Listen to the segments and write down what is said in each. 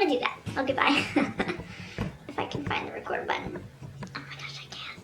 gonna do that. Okay, bye. If I can find the record button. Oh my gosh, I can.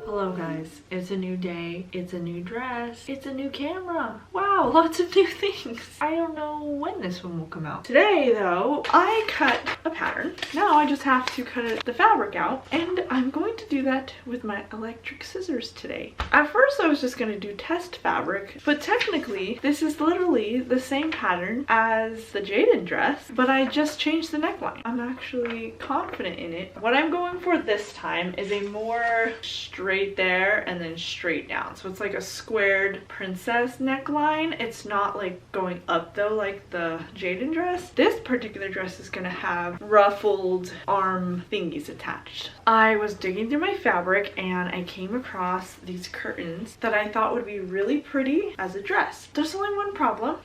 Hello guys, it's a new day, it's a new dress, it's a new camera. Wow, lots of new things. I don't know when this one will come out. Today though, I cut a pattern. Now I just have to cut the fabric out, and I'm going to do that with my electric scissors today. At first I was just going to do test fabric, but technically this is literally the same pattern as the Jaden dress, but I just changed the neckline. I'm actually confident in it. What I'm going for this time is a more straight there and then straight down, so it's like a squared princess neckline. It's not like going up though like the Jaden dress. This particular dress is gonna have ruffled arm thingies attached. I was digging through my fabric and I came across these curtains that I thought would be really pretty as a dress. There's only one problem.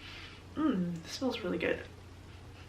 This smells really good.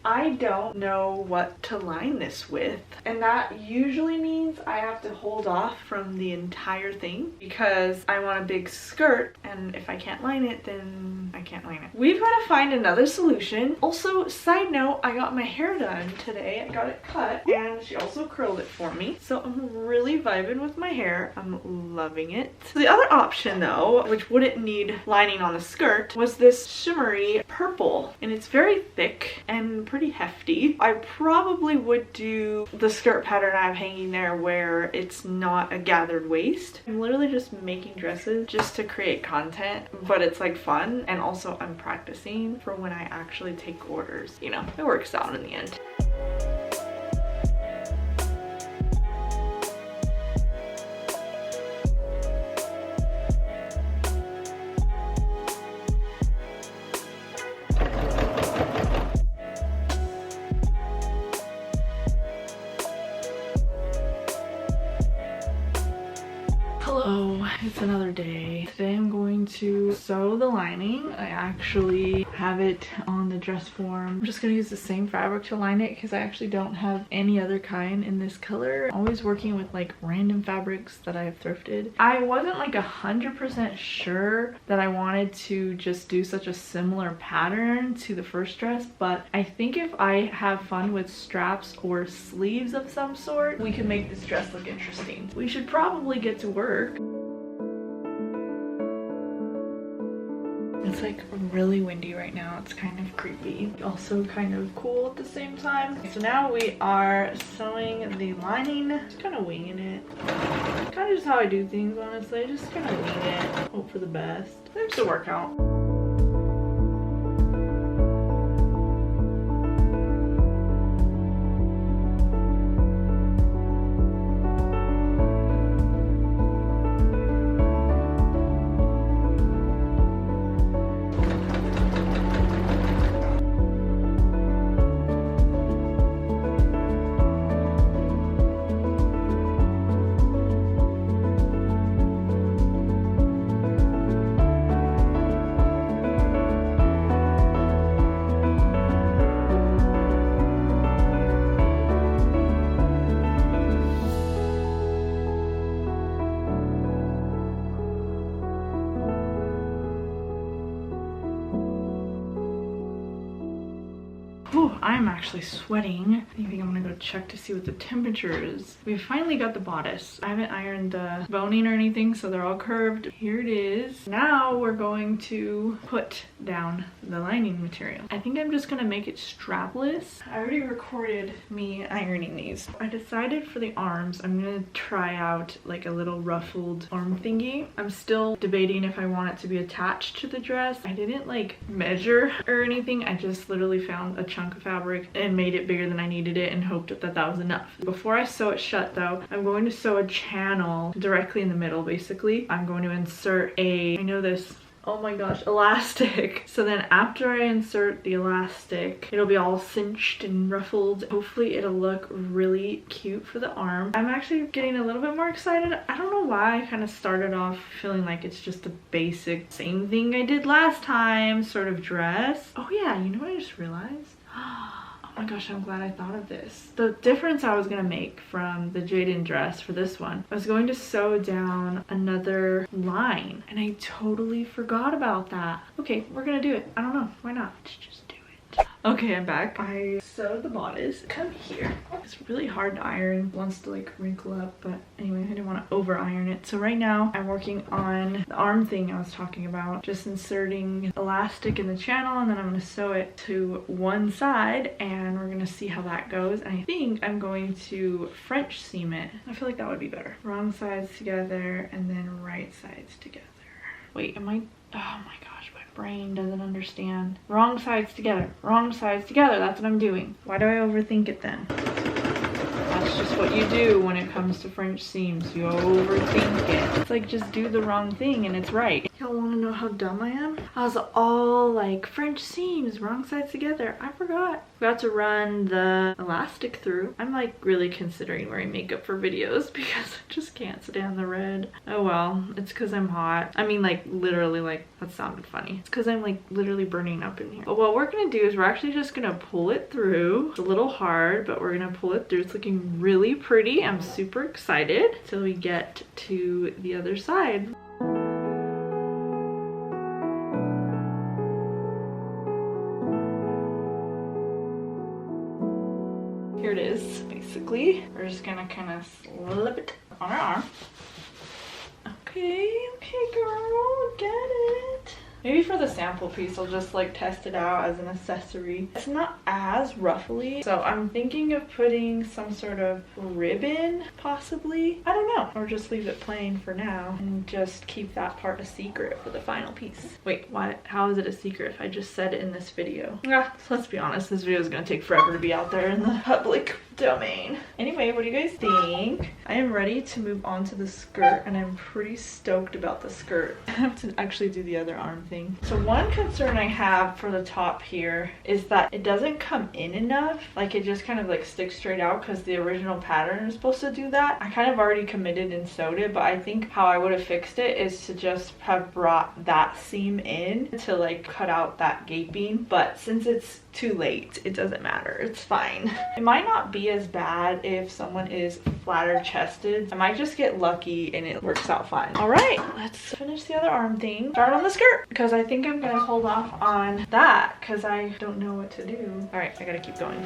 I don't know what to line this with, and that usually means I have to hold off from the entire thing because I want a big skirt, and if I can't line it, then I can't line it. We've got to find another solution. Also, side note, I got my hair done today. I got it cut and she also curled it for me, so I'm really vibing with my hair. I'm loving it. The other option though, which wouldn't need lining on the skirt, was this shimmery purple, and it's very thick and pretty hefty. I probably would do the skirt pattern I have hanging there where it's not a gathered waist. I'm literally just making dresses just to create content, but it's like fun, and also I'm practicing for when I actually take orders. You know, it works out in the end. Hello, it's another day. Today I'm going to sew the lining. I actually have it on the dress form. I'm just gonna use the same fabric to line it because I actually don't have any other kind in this color. I'm always working with like random fabrics that I have thrifted. I wasn't like 100% sure that I wanted to just do such a similar pattern to the first dress, but I think if I have fun with straps or sleeves of some sort, we can make this dress look interesting. We should probably get to work. It's like really windy right now. It's kind of creepy, also kind of cool at the same time. So now we are sewing the lining. Just kind of winging it. Kind of just how I do things, honestly. Just kind of wing it, hope for the best. Seems to work out. Oh, I'm actually sweating. I think I'm gonna go check to see what the temperature is. We finally got the bodice. I haven't ironed the boning or anything, so they're all curved. Here it is. Now we're going to put down the lining material. I think I'm just gonna make it strapless. I already recorded me ironing these. I decided for the arms, I'm gonna try out like a little ruffled arm thingy. I'm still debating if I want it to be attached to the dress. I didn't like measure or anything. I just literally found a chunk of fabric and made it bigger than I needed it and hoped that that was enough. Before I sew it shut though, I'm going to sew a channel directly in the middle. Basically, I'm going to insert a, I know this, oh my gosh, elastic. So then after I insert the elastic, it'll be all cinched and ruffled. Hopefully it'll look really cute for the arm. I'm actually getting a little bit more excited. I don't know why I kind of started off feeling like it's just a basic same thing I did last time sort of dress. Oh yeah, you know what I just realized? Oh Oh my gosh, I'm glad I thought of this. The difference I was gonna make from the Jaden dress for this one, I was going to sew down another line and I totally forgot about that. Okay, we're gonna do it. I don't know, why not? Let's just do it. Okay, I'm back. I sewed the bodice. Come here. It's really hard to iron. It wants to like wrinkle up, but anyway, I didn't want to over iron it. So right now I'm working on the arm thing I was talking about. Just inserting elastic in the channel and then I'm going to sew it to one side and we're going to see how that goes. And I think I'm going to French seam it. I feel like that would be better. Wrong sides together and then right sides together. Wait, am I? Oh my gosh, my brain doesn't understand. Wrong sides together. Wrong sides together. That's what I'm doing. Why do I overthink it then? That's just what you do when it comes to French seams. You overthink it. It's like just do the wrong thing and it's right. Y'all want to know how dumb I am? I was all like, French seams, wrong sides together. I forgot. Forgot to run the elastic through. I'm like really considering wearing makeup for videos because I just can't stand the red. Oh well, it's because I'm hot. I mean like literally, like that sounded funny. It's because I'm like literally burning up in here. But what we're gonna do is we're actually just gonna pull it through. It's a little hard, but we're gonna pull it through. It's looking really pretty. I'm super excited till we get to the other side. Here it is, basically. We're just gonna kind of slip it on our arm. Okay, girl, get it. Maybe for the sample piece, I'll just like test it out as an accessory. It's not as ruffly, so I'm thinking of putting some sort of ribbon, possibly. I don't know. Or just leave it plain for now and just keep that part a secret for the final piece. Wait, what? How is it a secret if I just said it in this video? So let's be honest, this video is gonna take forever to be out there in the public domain. Anyway, what do you guys think? I am ready to move on to the skirt and I'm pretty stoked about the skirt. I have to actually do the other arm thing. So one concern I have for the top here is that it doesn't come in enough. Like it just kind of like sticks straight out because the original pattern is supposed to do that. I kind of already committed and sewed it, but I think how I would have fixed it is to just have brought that seam in to like cut out that gaping. But since it's too late, it doesn't matter. It's fine. It might not be as bad if someone is flatter chested. I might just get lucky and it works out fine. All right, let's finish the other arm thing. Start on the skirt because I think I'm gonna hold off on that because I don't know what to do. All right, I gotta keep going.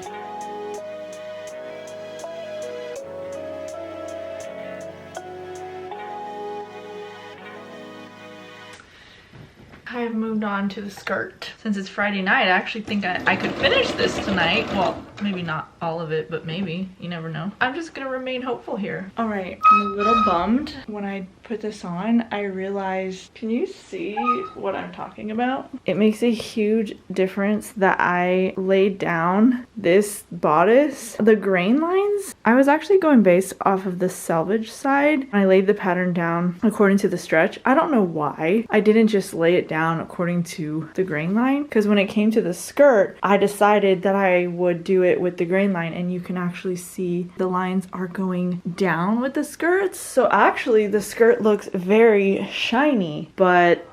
I have moved on to the skirt. Since it's Friday night, I actually think I could finish this tonight. Well, maybe not all of it, but maybe. You never know. I'm just gonna remain hopeful here. All right, I'm a little bummed. When I put this on, I realized, can you see what I'm talking about? It makes a huge difference that I laid down this bodice. The grain lines, I was actually going based off of the selvage side. I laid the pattern down according to the stretch. I don't know why. I didn't just lay it down according to the grain line because when it came to the skirt, I decided that I would do it with the grain line and you can actually see the lines are going down with the skirts. So actually the skirt looks very shiny, but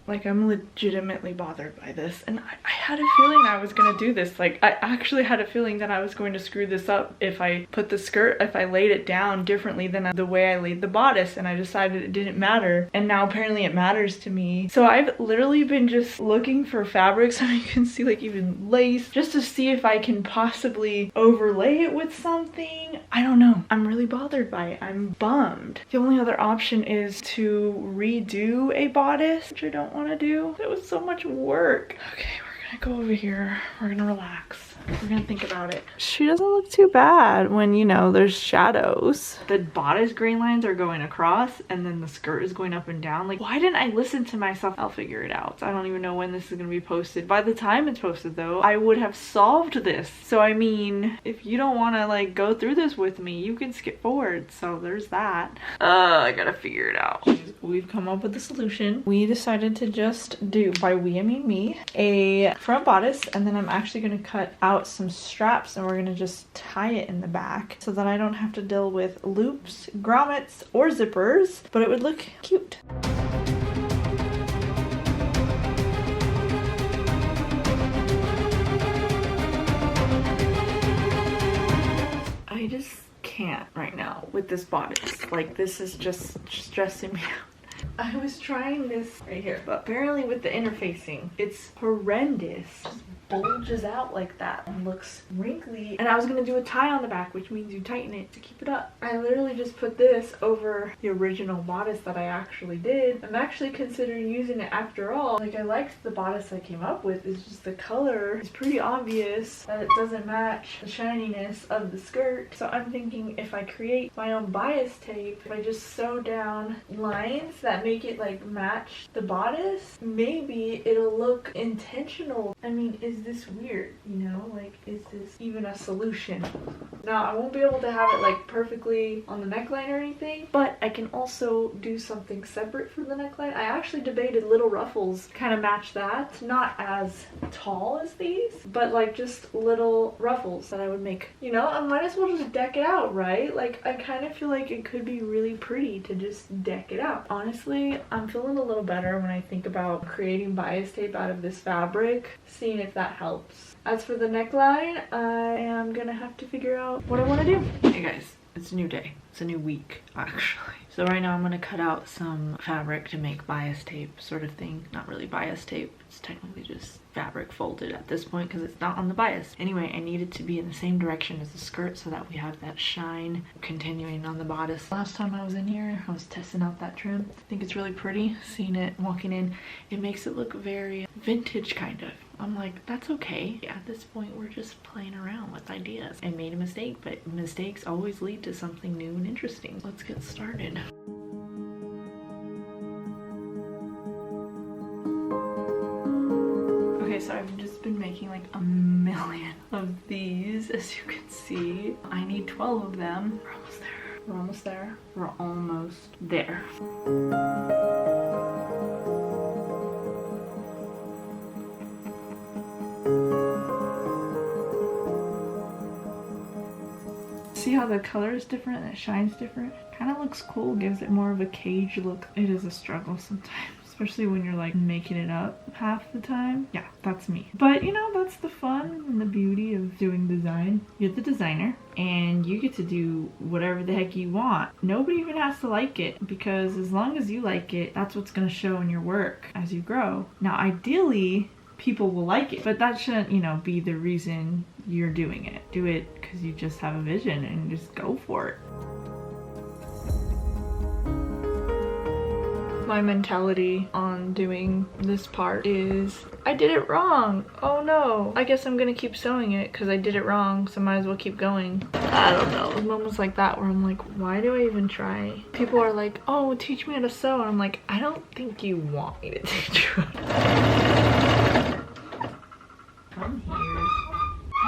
like I'm legitimately bothered by this and I had a feeling I was gonna do this. Like I actually had a feeling that I was going to screw this up if I put the skirt, if I laid it down differently than the way I laid the bodice, and I decided it didn't matter and now apparently it matters to me. So I've literally been just looking for fabrics and you can see like even lace just to see if I can possibly overlay it with something. I don't know. I'm really bothered by it. I'm bummed. The only other option is to redo a bodice, which I don't want to do. It was so much work. Okay, we're gonna go over here. We're gonna relax. We're gonna think about it. She doesn't look too bad when, you know, there's shadows. The bodice grain lines are going across and then the skirt is going up and down. Like, why didn't I listen to myself? I'll figure it out. I don't even know when this is gonna be posted. By the time it's posted though, I would have solved this. So I mean, if you don't wanna like go through this with me, you can skip forward. So there's that. I gotta figure it out. We've come up with a solution. We decided to just do, by we I mean me, a front bodice, and then I'm actually gonna cut out some straps and we're gonna just tie it in the back so that I don't have to deal with loops, grommets, or zippers, but it would look cute. this bodice. Like, this is just stressing me out. I was trying this right here, but apparently with the interfacing, it's horrendous. Just bulges out like that and looks wrinkly. And I was gonna do a tie on the back, which means you tighten it to keep it up. I literally just put this over the original bodice that I actually did. I'm actually considering using it after all. Like, I liked the bodice I came up with. It's just the color is pretty obvious that it doesn't match the shininess of the skirt. So I'm thinking if I create my own bias tape, if I just sew down lines that make it like match the bodice, maybe it'll look intentional. I mean, is this weird? You know, like, is this even a solution? Now, I won't be able to have it like perfectly on the neckline or anything, but I can also do something separate from the neckline. I actually debated little ruffles to kind of match that. Not as tall as these, but like just little ruffles that I would make. You know, I might as well just deck it out, right? Like, I kind of feel like it could be really pretty to just deck it out. Honestly, I'm feeling a little better when I think about creating bias tape out of this fabric, seeing if that helps. As for the neckline, I am gonna have to figure out what I want to do. Hey guys, it's a new day. It's a new week, actually. So right now I'm gonna cut out some fabric to make bias tape sort of thing. Not really bias tape, it's technically just fabric folded at this point because it's not on the bias. Anyway, I need it to be in the same direction as the skirt so that we have that shine continuing on the bodice. Last time I was in here, I was testing out that trim. I think it's really pretty. Seeing it walking in, it makes it look very vintage kind of. I'm like, that's okay. At this point, we're just playing around with ideas. I made a mistake, but mistakes always lead to something new and interesting. Let's get started. Okay, so I've just been making like a million of these, as you can see. I need 12 of them. We're almost there. We're almost there. We're almost there. See how the color is different and it shines different? Kind of looks cool, gives it more of a cage look. It is a struggle sometimes, especially when you're like making it up half the time. Yeah, that's me. But you know, that's the fun and the beauty of doing design. You're the designer and you get to do whatever the heck you want. Nobody even has to like it, because as long as you like it, that's what's going to show in your work as you grow. Now, ideally, people will like it, but that shouldn't, you know, be the reason you're doing it. Do it because you just have a vision and just go for it. My mentality on doing this part is, I did it wrong. Oh no. I guess I'm gonna keep sewing it because I did it wrong, so might as well keep going. I don't know. There's moments like that where I'm like, why do I even try? People are like, oh, teach me how to sew. And I'm like, I don't think you want me to teach you. Come here.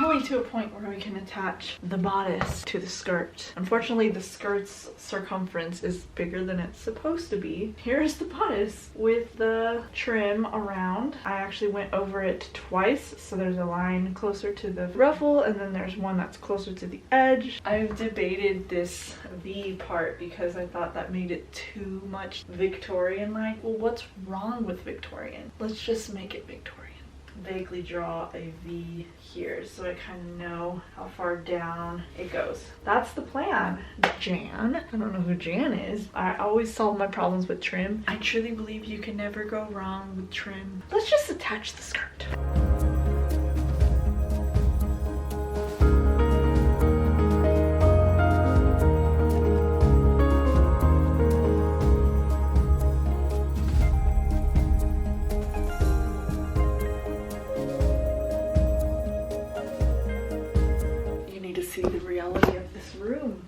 Only to a point where we can attach the bodice to the skirt. Unfortunately, the skirt's circumference is bigger than it's supposed to be. Here's the bodice with the trim around. I actually went over it twice, so there's a line closer to the ruffle and then there's one that's closer to the edge. I've debated this V part because I thought that made it too much Victorian-like. Well, what's wrong with Victorian? Let's just make it Victorian. Vaguely draw a V here so I kind of know how far down it goes. That's the plan. Jan. I don't know who Jan is. I always solve my problems with trim. I truly believe you can never go wrong with trim. Let's just attach the skirt.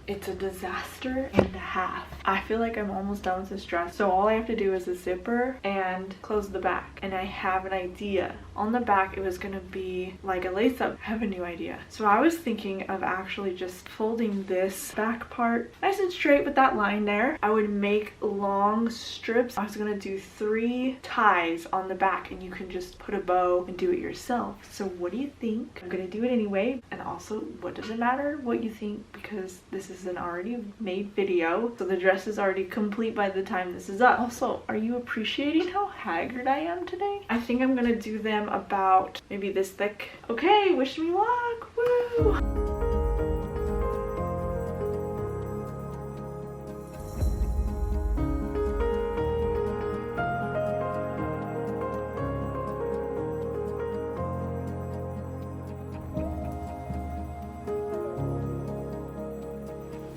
It's a disaster and a half. I feel like I'm almost done with this dress. So all I have to do is a zipper and close the back. And I have an idea. On the back, it was gonna be like a lace up. I have a new idea. So I was thinking of actually just folding this back part nice and straight with that line there. I would make long strips. I was gonna do 3 ties on the back and you can just put a bow and do it yourself. So what do you think? I'm gonna do it anyway. And also, what does it matter what you think, because this is an already made video, so the dress is already complete by the time this is up. Also, are you appreciating how haggard I am today? I think I'm gonna do them about maybe this thick. Okay, wish me luck. Woo!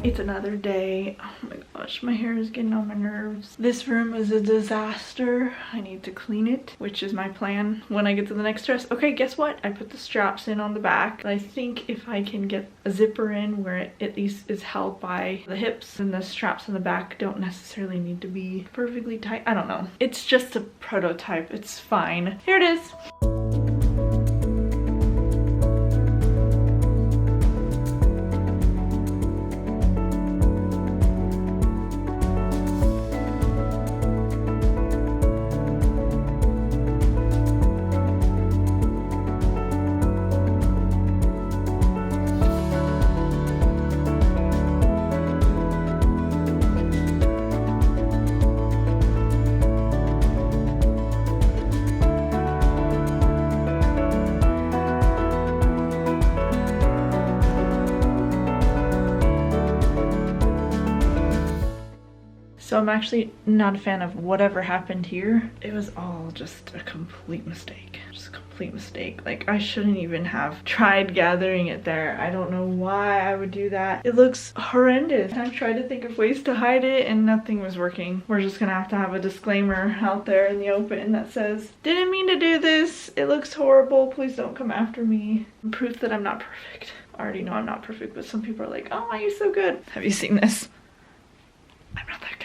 It's another day. Oh my gosh, my hair is getting on my nerves. This room is a disaster. I need to clean it, which is my plan when I get to the next dress. Okay, guess what? I put the straps in on the back. I think if I can get a zipper in where it at least is held by the hips, and the straps in the back don't necessarily need to be perfectly tight. I don't know. It's just a prototype. It's fine. Here it is. So I'm actually not a fan of whatever happened here. It was all just a complete mistake. Just a complete mistake. Like, I shouldn't even have tried gathering it there. I don't know why I would do that. It looks horrendous. I've tried to think of ways to hide it and nothing was working. We're just gonna have to have a disclaimer out there in the open that says, didn't mean to do this. It looks horrible. Please don't come after me. Proof that I'm not perfect. I already know I'm not perfect, but some people are like, oh, you're so good. Have you seen this? I'm not that good.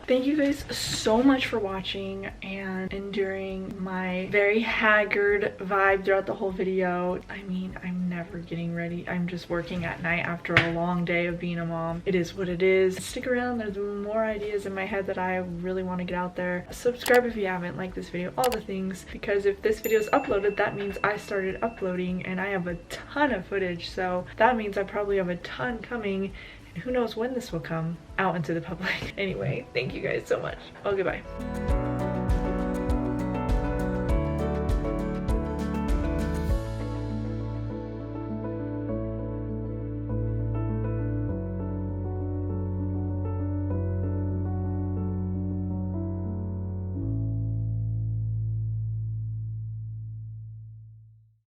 Thank you guys so much for watching and enduring my very haggard vibe throughout the whole video. I mean, I'm never getting ready. I'm just working at night after a long day of being a mom. It is what it is. Stick around. There's more ideas in my head that I really want to get out there. Subscribe if you haven't, like this video, all the things, because if this video is uploaded, that means I started uploading and I have a ton of footage. So that means I probably have a ton coming. Who knows when this will come out into the public. Anyway, thank you guys so much. Oh, goodbye.